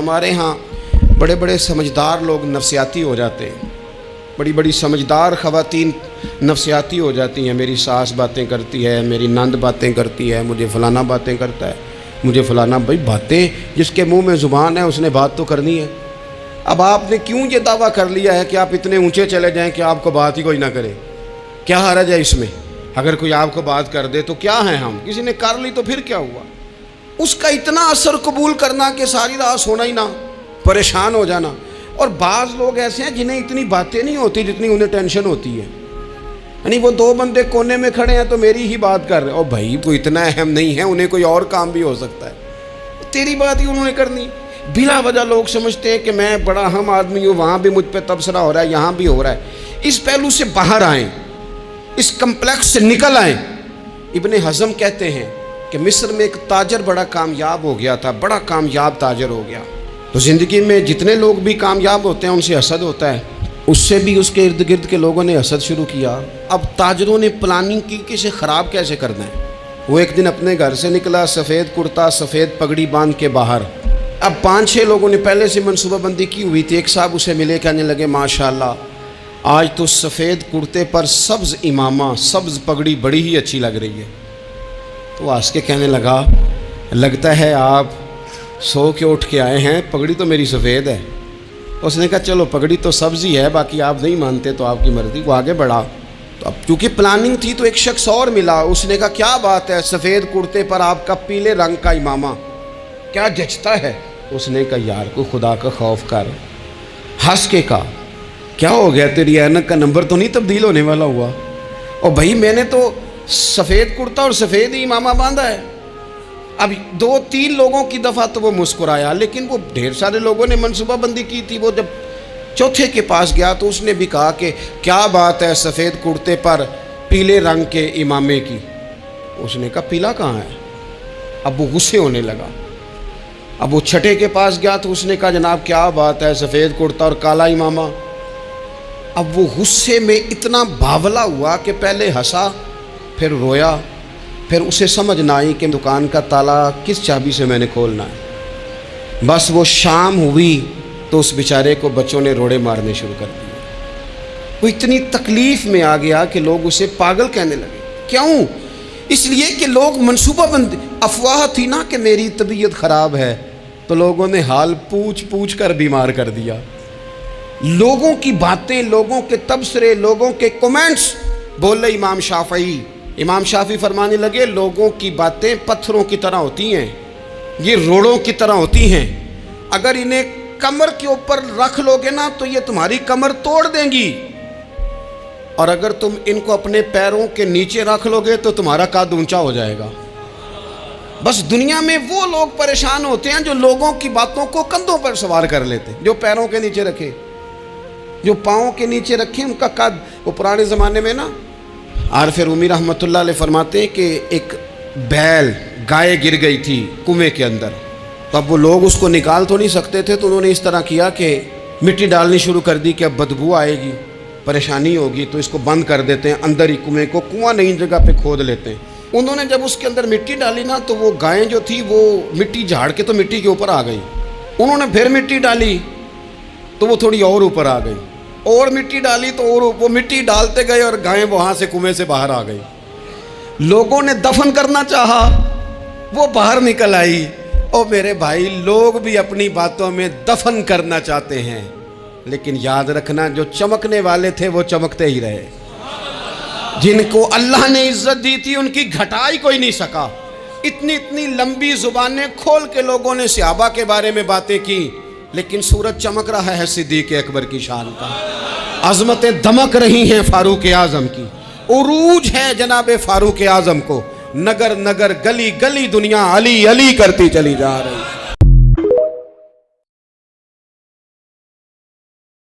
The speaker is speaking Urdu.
ہمارے ہاں بڑے بڑے سمجھدار لوگ نفسیاتی ہو جاتے ہیں، بڑی بڑی سمجھدار خواتین نفسیاتی ہو جاتی ہیں، میری ساس باتیں کرتی ہے، میری نند باتیں کرتی ہے، مجھے فلانا باتیں کرتا ہے، مجھے فلانا۔ بھائی باتیں، جس کے منہ میں زبان ہے اس نے بات تو کرنی ہے۔ اب آپ نے کیوں یہ دعویٰ کر لیا ہے کہ آپ اتنے اونچے چلے جائیں کہ آپ کو بات ہی کوئی نہ کرے؟ کیا حرج ہے اس میں؟ اگر کوئی آپ کو بات کر دے تو کیا ہے، ہم کسی نے کر لی تو پھر کیا ہوا؟ اس کا اتنا اثر قبول کرنا کہ ساری رات سونا ہی نہ، پریشان ہو جانا۔ اور بعض لوگ ایسے ہیں جنہیں اتنی باتیں نہیں ہوتی جتنی انہیں ٹینشن ہوتی ہے، یعنی وہ دو بندے کونے میں کھڑے ہیں تو میری ہی بات کر رہے ہیں، اور بھائی کوئی اتنا اہم نہیں ہے، انہیں کوئی اور کام بھی ہو سکتا ہے، تیری بات ہی انہوں نے کرنی۔ بلا وجہ لوگ سمجھتے ہیں کہ میں بڑا اہم آدمی ہوں، وہاں بھی مجھ پہ تبصرہ ہو رہا ہے، یہاں بھی ہو رہا ہے۔ اس پہلو سے باہر آئیں، اس کمپلیکس سے نکل آئیں۔ ابن حزم کہتے ہیں کہ مصر میں ایک تاجر بڑا کامیاب ہو گیا تھا، بڑا کامیاب تاجر ہو گیا۔ تو زندگی میں جتنے لوگ بھی کامیاب ہوتے ہیں ان سے حسد ہوتا ہے، اس سے بھی اس کے ارد گرد کے لوگوں نے حسد شروع کیا۔ اب تاجروں نے پلاننگ کی کہ اسے خراب کیسے کرنا ہے۔ وہ ایک دن اپنے گھر سے نکلا، سفید کرتا سفید پگڑی باندھ کے باہر۔ اب 5-6 لوگوں نے پہلے سے منصوبہ بندی کی ہوئی تھی۔ ایک صاحب اسے ملے، کہنے لگے ماشاءاللہ آج تو سفید کرتے پر سبز امامہ، سبز پگڑی بڑی ہی اچھی لگ رہی ہے۔ تو وہ ہنس کے کہنے لگا لگتا ہے آپ سو کے اٹھ کے آئے ہیں، پگڑی تو میری سفید ہے۔ اس نے کہا چلو پگڑی تو سبز ہی ہے، باقی آپ نہیں مانتے تو آپ کی مرضی۔ وہ آگے بڑھا، تو اب چونکہ پلاننگ تھی تو ایک شخص اور ملا، اس نے کہا کیا بات ہے، سفید کرتے پر آپ کا پیلے رنگ کا امامہ کیا جچتا ہے؟ اس نے کہا یار کو خدا کا خوف کر۔ ہنس کے کہا کیا ہو گیا، تیری اینک کا نمبر تو نہیں تبدیل ہونے والا ہوا؟ اور بھائی میں نے تو سفید کرتا اور سفید ہی امامہ باندھا ہے۔ اب 2-3 لوگوں کی دفعہ تو وہ مسکرایا، لیکن وہ ڈھیر سارے لوگوں نے منصوبہ بندی کی تھی۔ وہ جب چوتھے کے پاس گیا تو اس نے بھی کہا کہ کیا بات ہے سفید کرتے پر پیلے رنگ کے امامے کی؟ اس نے کہا پیلا کہاں ہے؟ اب وہ غصے ہونے لگا۔ اب وہ چھٹے کے پاس گیا تو اس نے کہا جناب کیا بات ہے سفید کرتا اور کالا امامہ؟ اب وہ غصے میں اتنا باولا ہوا کہ پہلے ہنسا پھر رویا، پھر اسے سمجھ نہ آئی کہ دکان کا تالا کس چابی سے میں نے کھولنا ہے۔ بس وہ شام ہوئی تو اس بیچارے کو بچوں نے روڑے مارنے شروع کر دیے۔ وہ اتنی تکلیف میں آ گیا کہ لوگ اسے پاگل کہنے لگے۔ کیوں؟ اس لیے کہ لوگ منصوبہ بندی، افواہ تھی نا کہ میری طبیعت خراب ہے، تو لوگوں نے حال پوچھ پوچھ کر بیمار کر دیا۔ لوگوں کی باتیں، لوگوں کے تبصرے، لوگوں کے کومنٹس۔ بولے امام شافعی، امام شافعی فرمانے لگے لوگوں کی باتیں پتھروں کی طرح ہوتی ہیں، یہ روڑوں کی طرح ہوتی ہیں، اگر انہیں کمر کے اوپر رکھ لو گے نا تو یہ تمہاری کمر توڑ دیں گی، اور اگر تم ان کو اپنے پیروں کے نیچے رکھ لو گے تو تمہارا قد اونچا ہو جائے گا۔ بس دنیا میں وہ لوگ پریشان ہوتے ہیں جو لوگوں کی باتوں کو کندھوں پر سوار کر لیتے، جو پیروں کے نیچے رکھے، جو پاؤں کے نیچے رکھے ان کا قد۔ وہ پرانے زمانے میں نا عارف رومی رحمۃ اللہ علیہ فرماتے ہیں کہ ایک بیل گائے گر گئی تھی کنویں کے اندر، تو اب وہ لوگ اس کو نکال تو نہیں سکتے تھے، تو انہوں نے اس طرح کیا کہ مٹی ڈالنی شروع کر دی کہ اب بدبو آئے گی، پریشانی ہوگی، تو اس کو بند کر دیتے ہیں اندر ہی کنویں کو، کنواں نئی جگہ پہ کھود لیتے ہیں۔ انہوں نے جب اس کے اندر مٹی ڈالی نا تو وہ گائیں جو تھی وہ مٹی جھاڑ کے تو مٹی کے اوپر آ گئی، انہوں نے پھر مٹی ڈالی تو وہ تھوڑی اور اوپر آ گئی، اور مٹی ڈالی تو اور وہ مٹی ڈالتے گئے اور گائیں وہاں سے کنویں سے باہر آ گئی۔ لوگوں نے دفن کرنا چاہا، وہ باہر نکل آئی۔ اور میرے بھائی لوگ بھی اپنی باتوں میں دفن کرنا چاہتے ہیں، لیکن یاد رکھنا جو چمکنے والے تھے وہ چمکتے ہی رہے، جن کو اللہ نے عزت دی تھی ان کی گھٹائی کوئی نہیں سکا۔ اتنی لمبی زبانیں کھول کے لوگوں نے صحابہ کے بارے میں باتیں کی، لیکن سورج چمک رہا ہے صدیق اکبر کی شان کا، عظمتیں دمک رہی ہیں فاروق اعظم کی، عروج ہے جناب فاروق اعظم کو، نگر نگر گلی گلی دنیا علی علی کرتی چلی جا رہی۔